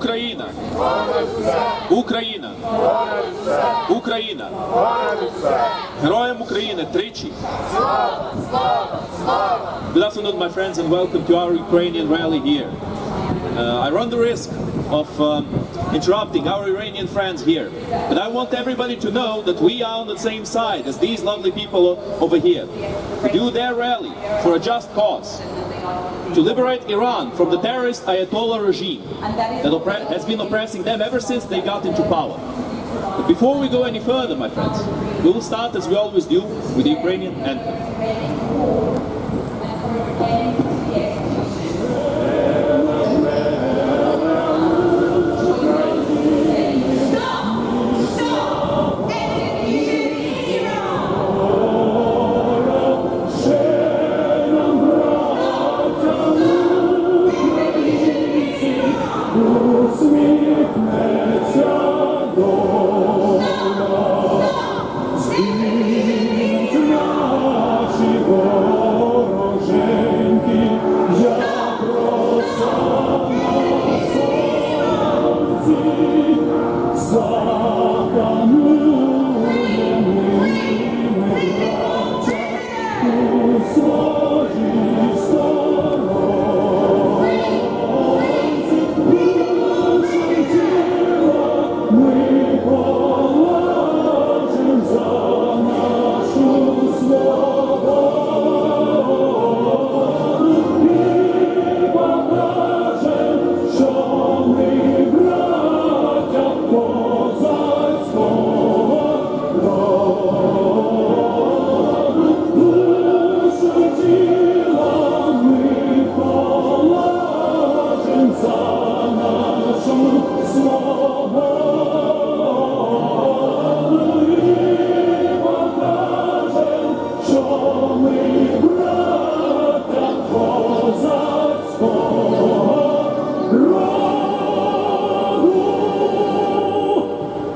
Україна! Україна! Україна! Героям України тричі! Good afternoon, my friends, and welcome to our Ukrainian rally here. I run the risk of interrupting our Iranian friends here, but I want everybody to know that we are on the same side as these lovely people over here, to do their rally for a just cause, to liberate Iran from the terrorist Ayatollah regime that has been oppressing them ever since they got into power. But before we go any further, my friends, we will start, as we always do, with the Ukrainian anthem.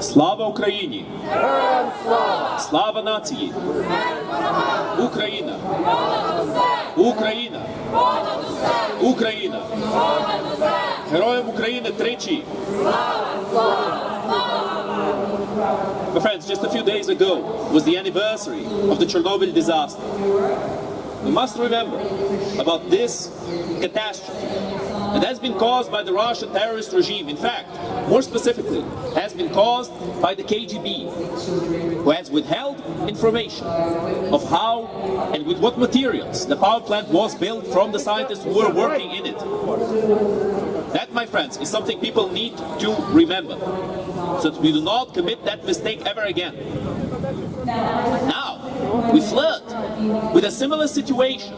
Слава Україні! Слава нації! Україна! Україна! Україна! Героям України тричі! My friends, just a few days ago was the anniversary of the Chernobyl disaster. We must remember about this catastrophe that has been caused by the Russian terrorist regime. In fact, more specifically, has been caused by the KGB, who has withheld information of how and with what materials the power plant was built from the scientists who were working in it. That, my friends, is something people need to remember, so that we do not commit that mistake ever again. Now, we flirt with a similar situation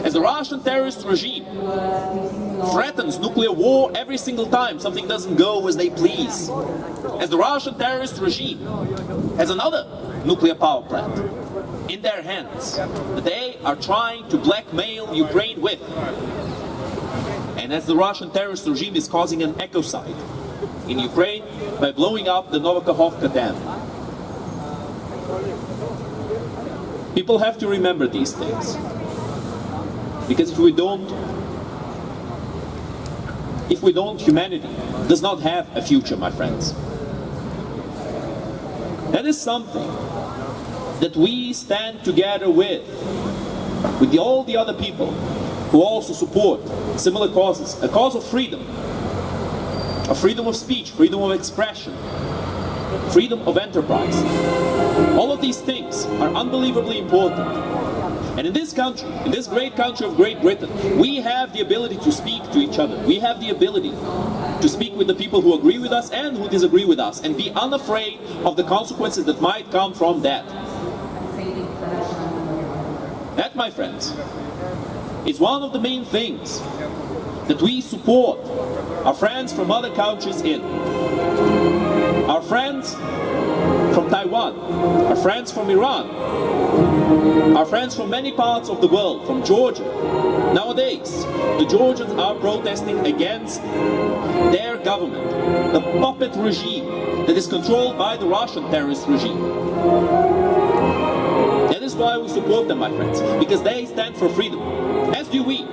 as the Russian terrorist regime threatens nuclear war every single time something doesn't go as they please. As the Russian terrorist regime has another nuclear power plant in their hands that they are trying to blackmail Ukraine with. And as the Russian terrorist regime is causing an ecocide in Ukraine by blowing up the Novakhovka dam. People have to remember these things, because if we don't, humanity does not have a future, my friends. That is something that we stand together with all the other people who also support similar causes, a cause of freedom of speech, freedom of expression, freedom of enterprise. All of these things are unbelievably important. And in this country, in this great country of Great Britain, we have the ability to speak to each other. We have the ability to speak with the people who agree with us and who disagree with us, and be unafraid of the consequences that might come from that. That, my friends, is one of the main things that we support our friends from other countries in. Our friends from Taiwan, our friends from Iran, our friends from many parts of the world, from Georgia. Nowadays, the Georgians are protesting against their government, the puppet regime that is controlled by the Russian terrorist regime. That is why we support them, my friends, because they stand for freedom, as do we.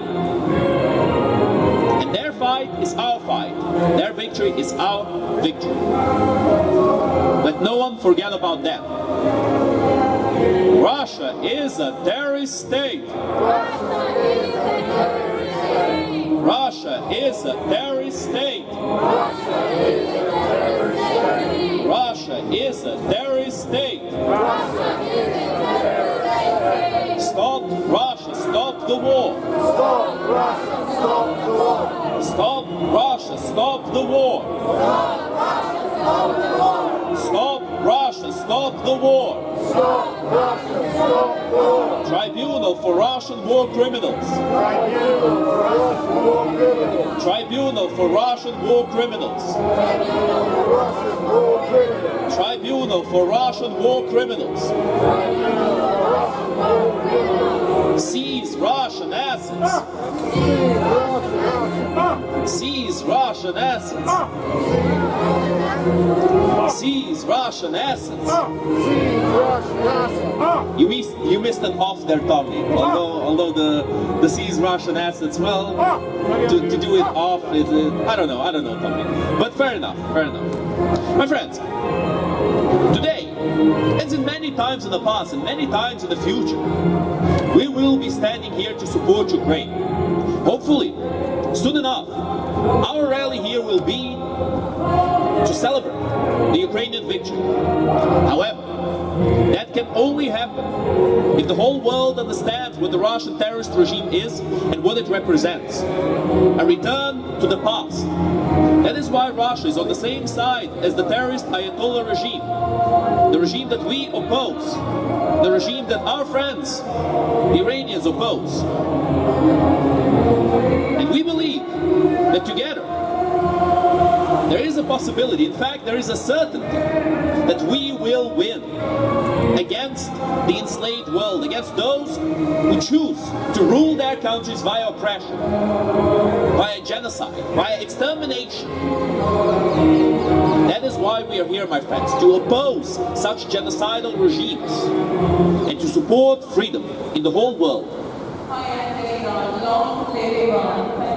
And Their fight is our fight. Their victory is our victory. Let no one forget about that. Russia is a terrorist state. Russia is a terrorist state. Russia is a terrorist state. Stop Russia, stop the war. Stop Russia, stop the war. Stop Russia, stop the war. Stop Russia, stop the war. Stop Russia, stop the war. Tribunal for Russian war criminals. Tribunal for Russian war criminals. Tribunal for Russian war criminals. Seize Russian assets. Seize Russian assets. Seize Russian assets. You missed it off there, Tommy. Although the seize Russian assets, well, to do it off, I don't know, Tommy. But fair enough. My friends, today, as in many times in the past and many times in the future, we will be standing here to support Ukraine. Hopefully, soon enough, our rally here will be to celebrate the Ukrainian victory. However, that can only happen if the whole world understands what the Russian terrorist regime is and what it represents. A return to the past. That is why Russia is on the same side as the terrorist Ayatollah regime. The regime that we oppose. The regime that our friends, the Iranians, oppose. And we believe that together, there is a possibility, in fact, there is a certainty that we will win against the enslaved world, against those who choose to rule their countries via oppression, via genocide, via extermination. That is why we are here, my friends, to oppose such genocidal regimes and to support freedom in the whole world.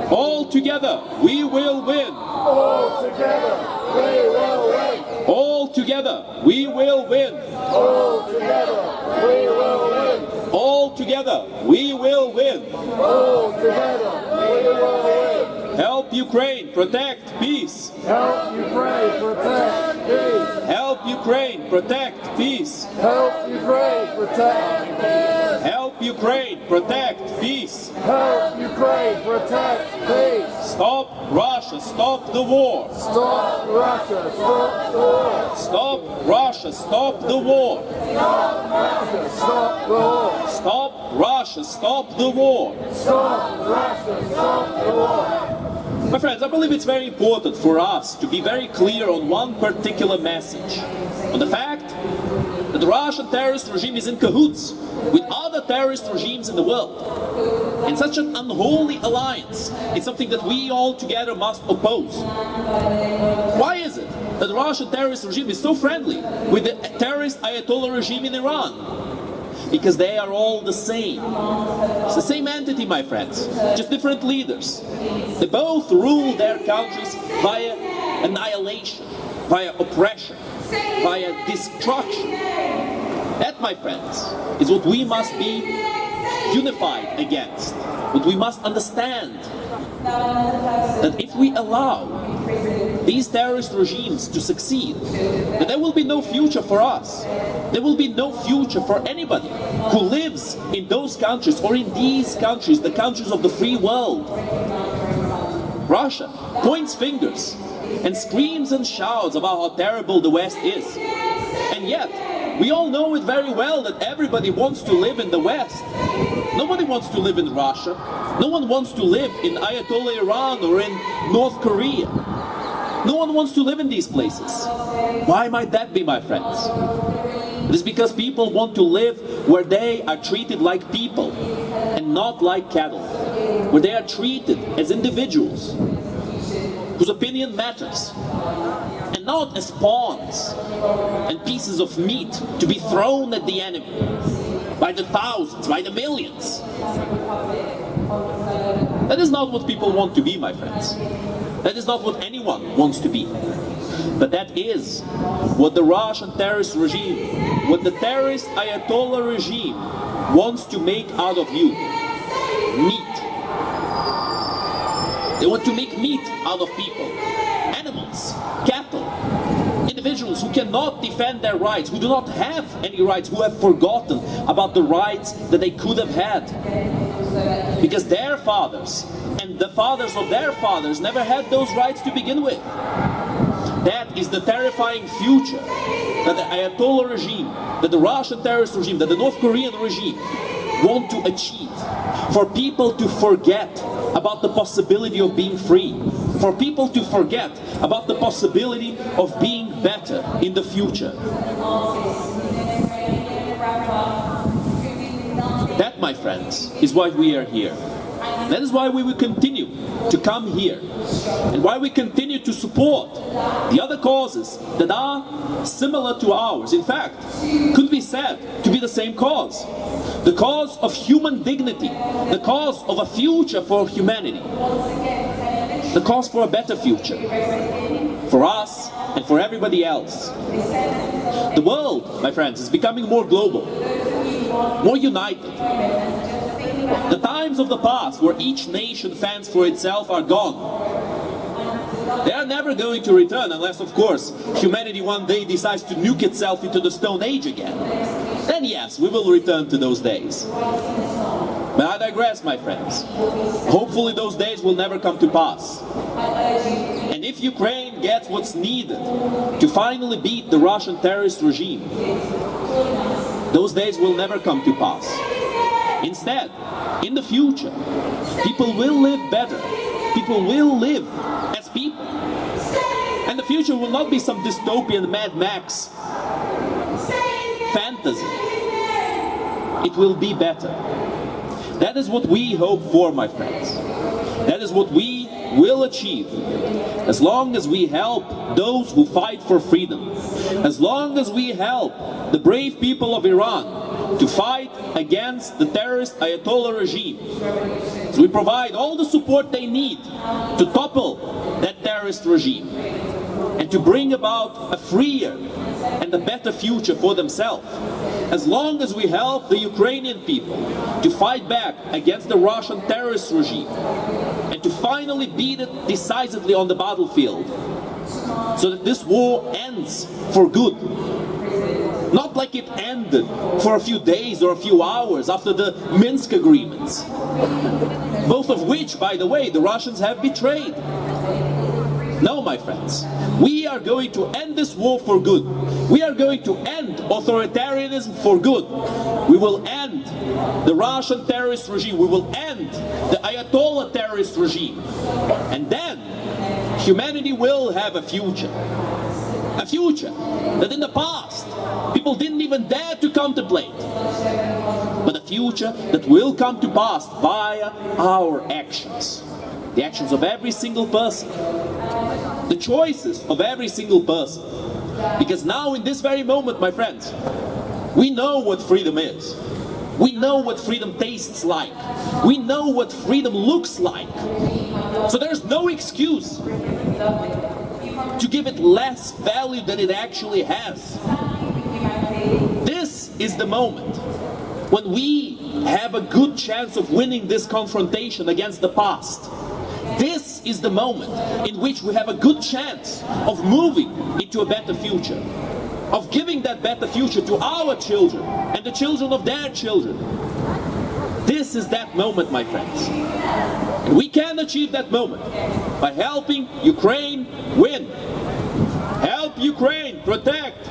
All together, we will win. All together, we will win. All together, we will win. All together, we will win. All together, we will win. All together, we will win. Help Ukraine protect peace. Help Ukraine protect peace. Help Ukraine protect peace. Help Ukraine protect peace. Help Ukraine protect peace. Help Ukraine protect peace. Stop Russia, stop the war. Stop Russia, stop the war. Stop Russia, stop the war. Stop Russia, stop the war. Stop Russia, stop the war. Stop Russia, stop the war. My friends, I believe it's very important for us to be very clear on one particular message. On the fact that the Russian terrorist regime is in cahoots with other terrorist regimes in the world. And such an unholy alliance is something that we all together must oppose. Why is it that the Russian terrorist regime is so friendly with the terrorist Ayatollah regime in Iran? Because they are all the same. It's the same entity, my friends, just different leaders. They both rule their countries via annihilation, via oppression, via destruction. That, my friends, is what we must be unified against. What we must understand. That if we allow these terrorist regimes to succeed, then there will be no future for us. There will be no future for anybody who lives in those countries or in these countries, the countries of the free world. Russia points fingers and screams and shouts about how terrible the West is. And yet, we all know it very well that everybody wants to live in the West. Nobody wants to live in Russia. No one wants to live in Ayatollah Iran or in North Korea. No one wants to live in these places. Why might that be, my friends? It is because people want to live where they are treated like people and not like cattle. Where they are treated as individuals whose opinion matters. And not as pawns and pieces of meat to be thrown at the enemy by the thousands, by the millions. That is not what people want to be, my friends. That is not what anyone wants to be. But that is what the Russian terrorist regime, what the terrorist Ayatollah regime wants to make out of you. Meat. They want to make meat out of people. Animals, cattle, individuals who cannot defend their rights, who do not have any rights, who have forgotten about the rights that they could have had. Because their fathers and the fathers of their fathers never had those rights to begin with. That is the terrifying future that the Ayatollah regime, that the Russian terrorist regime, that the North Korean regime want to achieve. For people to forget about the possibility of being free. For people to forget about the possibility of being better in the future. That, my friends, is why we are here. That is why we will continue to come here. And why we continue to support the other causes that are similar to ours. In fact, could be said to be the same cause. The cause of human dignity. The cause of a future for humanity. The cause for a better future. For us and for everybody else. The world, my friends, is becoming more global. More united. The times of the past where each nation fends for itself are gone. They are never going to return unless, of course, humanity one day decides to nuke itself into the Stone Age again. Then yes, we will return to those days. But I digress, my friends. Hopefully those days will never come to pass. And if Ukraine gets what's needed to finally beat the Russian terrorist regime, those days will never come to pass. Instead, in the future, people will live better. People will live as people. And the future will not be some dystopian Mad Max fantasy. It will be better. That is what we hope for, my friends. That is what we will achieve. As long as we help those who fight for freedom. As long as we help the brave people of Iran to fight against the terrorist Ayatollah regime. So we provide all the support they need to topple that terrorist regime and to bring about a freer and a better future for themselves. As long as we help the Ukrainian people to fight back against the Russian terrorist regime and to finally beat it decisively on the battlefield so that this war ends for good. Not like it ended for a few days or a few hours after the Minsk agreements. Both of which, by the way, the Russians have betrayed. No, my friends. We are going to end this war for good. We are going to end authoritarianism for good. We will end the Russian terrorist regime. We will end the Ayatollah terrorist regime. And then humanity will have a future. A future that in the past people didn't even dare to contemplate. But a future that will come to pass via our actions. The actions of every single person. The choices of every single person. Because now in this very moment, my friends, we know what freedom is. We know what freedom tastes like. We know what freedom looks like. So there's no excuse to give it less value than it actually has. This is the moment when we have a good chance of winning this confrontation against the past. This is the moment in which we have a good chance of moving into a better future, of giving that better future to our children and the children of their children. This is that moment, my friends. And we can achieve that moment by helping Ukraine win. Help Ukraine protect